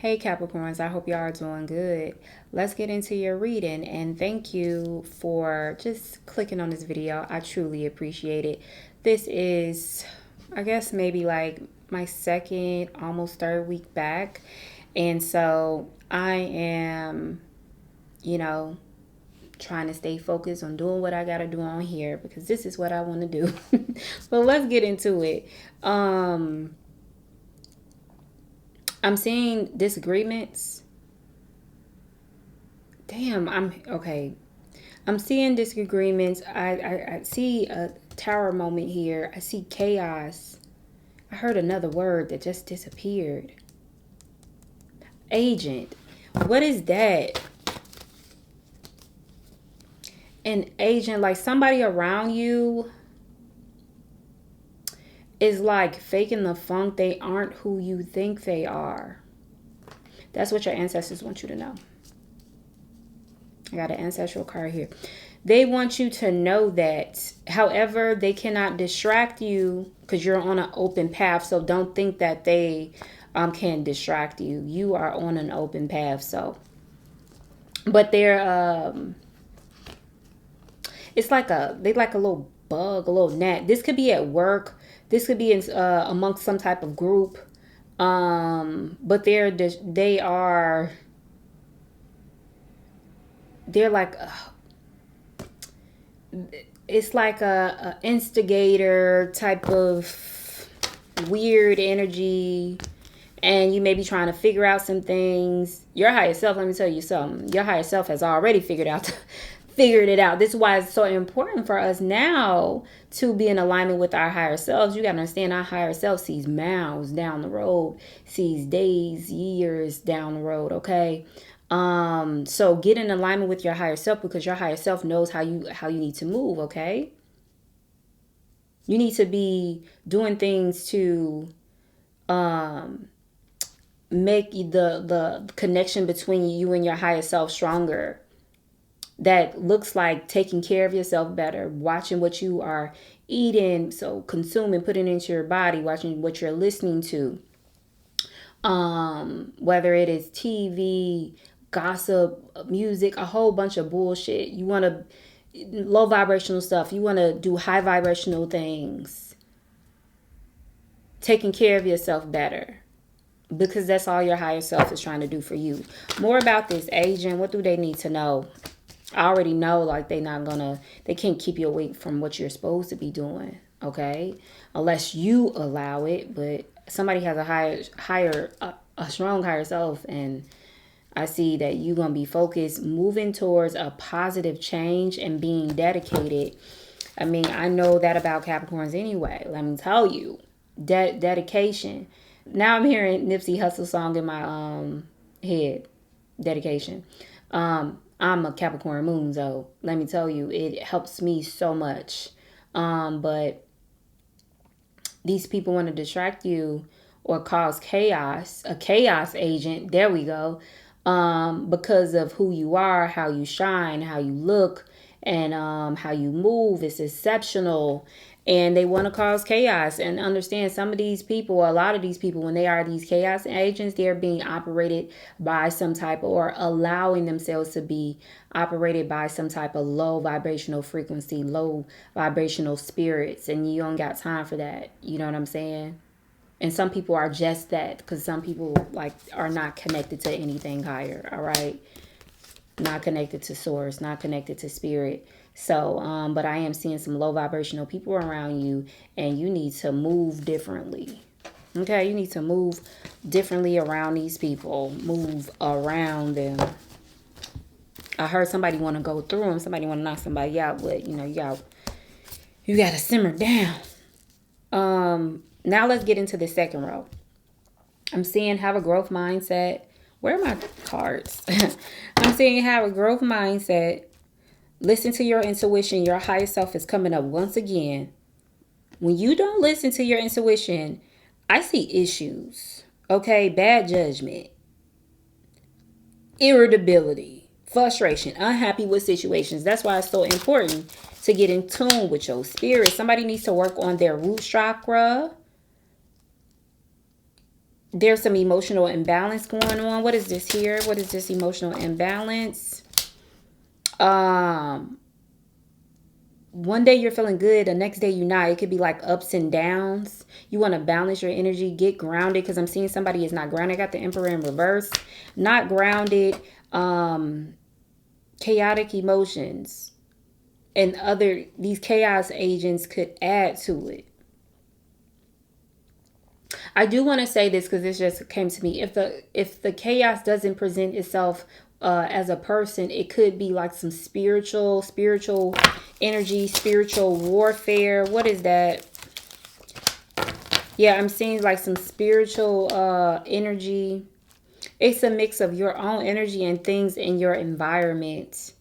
Hey Capricorns, I hope y'all are doing good. Let's get into your reading, and thank you for just clicking on this video. I truly appreciate it. This is, I guess, maybe like my second, almost third week back. And so I am, you know, trying to stay focused on doing what I got to do on here because this is what I want to do. But let's get into it. I'm seeing disagreements. Damn, I'm okay. I'm seeing disagreements. I see a tower moment here. I see chaos. I heard another word that just disappeared. Agent. What is that? An agent, like somebody around you is like faking the funk. They aren't who you think they are. That's what your ancestors want you to know. I got an ancestral card here. They want you to know that. However, they cannot distract you because you're on an open path. So don't think that they can distract you. You are on an open path. So, but they're it's like they like a little bug, a little gnat. This could be at work. This could be in, amongst some type of group. But they're like it's like a instigator type of weird energy, and you may be trying to figure out some things. Your higher self, let me tell you something, your higher self has already figured it out. This is why it's so important for us now to be in alignment with our higher selves. You got to understand, our higher self sees miles down the road, sees days, years down the road, okay? So get in alignment with your higher self, because your higher self knows how you need to move, okay? You need to be doing things to make the connection between you and your higher self stronger. That looks like taking care of yourself better, watching what you are eating, so consuming, putting it into your body, watching what you're listening to. Whether it is TV, gossip, music, a whole bunch of bullshit. You want to low vibrational stuff. You want to do high vibrational things. Taking care of yourself better, because that's all your higher self is trying to do for you. More about this agent. What do they need to know? I already know, like, they can't keep you awake from what you're supposed to be doing, okay? Unless you allow it. But somebody has a strong higher self, and I see that you're going to be focused, moving towards a positive change and being dedicated. I mean, I know that about Capricorns anyway. Let me tell you, dedication. Now I'm hearing Nipsey Hussle song in my head, dedication. I'm a Capricorn moon, so let me tell you, it helps me so much. But these people want to distract you or cause chaos, a chaos agent. There we go. Because of who you are, how you shine, how you look, and how you move. It's exceptional. And they want to cause chaos. And understand, some of these people, a lot of these people, when they are these chaos agents, they're being operated by some type of, or allowing themselves to be operated by some type of low vibrational frequency, low vibrational spirits. And you don't got time for that. You know what I'm saying? And some people are just that, because some people are not connected to anything higher. All right. Not connected to source, not connected to spirit. So, but I am seeing some low vibrational people around you, and you need to move differently. Okay, you need to move differently around these people. Move around them. I heard somebody want to go through them. Somebody want to knock somebody out, but you got to simmer down. Now let's get into the second row. I'm seeing have a growth mindset. Where are my cards? I'm seeing have a growth mindset. Listen to your intuition. Your higher self is coming up once again. When you don't listen to your intuition, I see issues. Okay, bad judgment, irritability, frustration, unhappy with situations. That's why it's so important to get in tune with your spirit. Somebody needs to work on their root chakra. There's some emotional imbalance going on. What is this here? What is this emotional imbalance? One day you're feeling good, the next day you're not. It could be like ups and downs. You want to balance your energy, get grounded, because I'm seeing somebody is not grounded. I got the Emperor in reverse. Not grounded, chaotic emotions. And these chaos agents could add to it. I do want to say this because this just came to me. If the chaos doesn't present itself as a person, it could be like some spiritual energy, spiritual warfare. What is that? Yeah, I'm seeing like some spiritual energy. It's a mix of your own energy and things in your environment.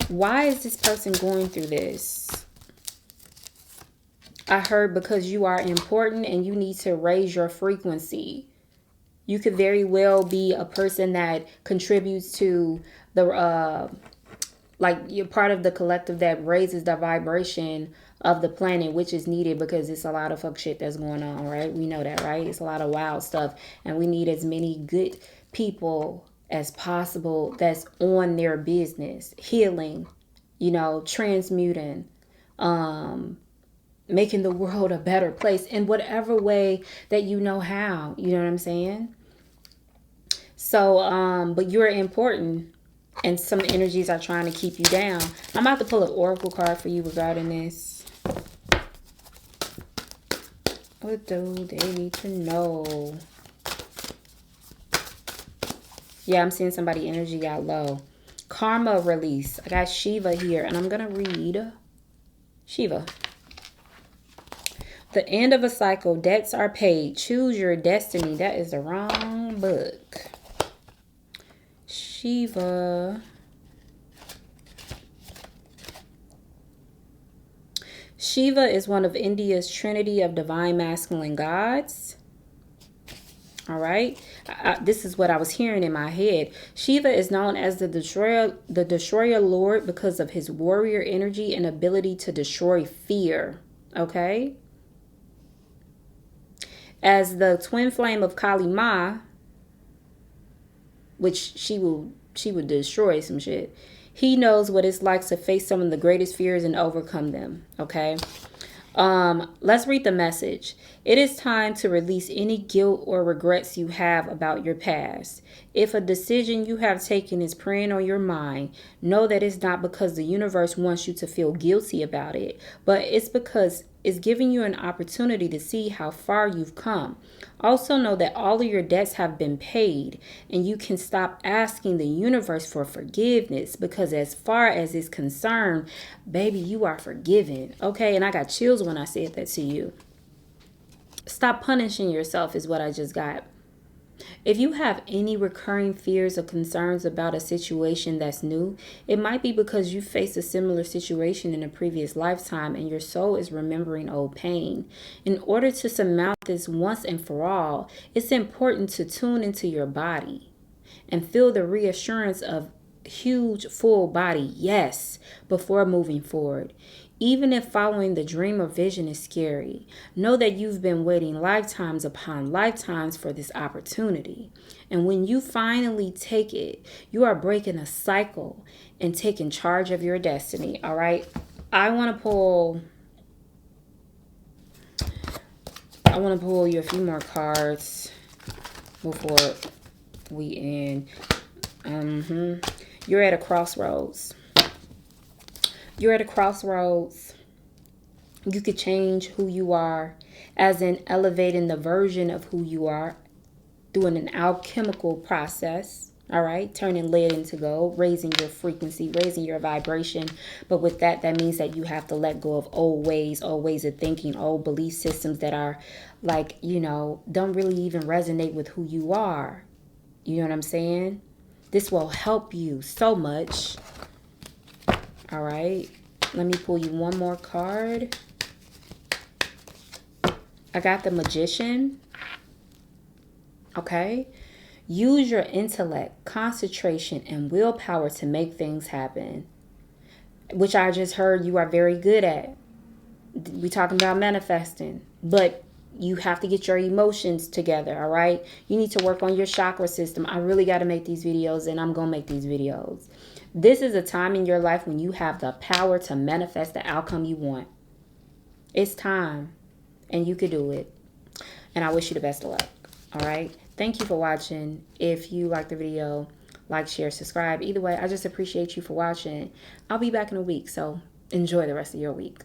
Why is this person going through this? I heard because you are important and you need to raise your frequency. You could very well be a person that contributes to the, like you're part of the collective that raises the vibration of the planet, which is needed because it's a lot of fuck shit that's going on, right? We know that, right? It's a lot of wild stuff. And we need as many good people as possible that's on their business, healing, transmuting, making the world a better place in whatever way that you know how. You know what I'm saying? So, but you're important and some energies are trying to keep you down. I'm about to pull an oracle card for you regarding this. What do they need to know? Yeah, I'm seeing somebody energy got low. Karma release. I got Shiva here, and I'm going to read Shiva. The end of a cycle. Debts are paid. Choose your destiny. That is the wrong book. Shiva. Shiva is one of India's trinity of divine masculine gods. All right. This is what I was hearing in my head. Shiva is known as the destroyer lord because of his warrior energy and ability to destroy fear. Okay. As the twin flame of Kali Ma, which she would destroy some shit. He knows what it's like to face some of the greatest fears and overcome them. Okay. Let's read the message. It is time to release any guilt or regrets you have about your past. If a decision you have taken is preying on your mind, know that it's not because the universe wants you to feel guilty about it, but it's because it's giving you an opportunity to see how far you've come. Also know that all of your debts have been paid and you can stop asking the universe for forgiveness because as far as it's concerned, baby, you are forgiven. Okay, and I got chills when I said that to you. Stop punishing yourself is what I just got. If you have any recurring fears or concerns about a situation that's new, it might be because you faced a similar situation in a previous lifetime and your soul is remembering old pain. In order to surmount this once and for all, it's important to tune into your body and feel the reassurance of huge full body yes before moving forward. Even if following the dream or vision is scary, know that you've been waiting lifetimes upon lifetimes for this opportunity. And when you finally take it, you are breaking a cycle and taking charge of your destiny. All right. I want to pull you a few more cards before we end. You're at a crossroads. You're at a crossroads. You could change who you are, as in elevating the version of who you are, doing an alchemical process, all right? Turning lead into gold, raising your frequency, raising your vibration. But with that, that means that you have to let go of old ways of thinking, old belief systems that are like, don't really even resonate with who you are. You know what I'm saying? This will help you so much. All right, let me pull you one more card. I got the Magician. Okay, use your intellect, concentration, and willpower to make things happen, which I just heard you are very good at. We talking about manifesting, but You have to get your emotions together, all right? You need to work on your chakra system. I really got to make these videos, and I'm going to make these videos. This is a time in your life when you have the power to manifest the outcome you want. It's time, and you could do it. And I wish you the best of luck, all right? Thank you for watching. If you like the video, like, share, subscribe. Either way, I just appreciate you for watching. I'll be back in a week, so enjoy the rest of your week.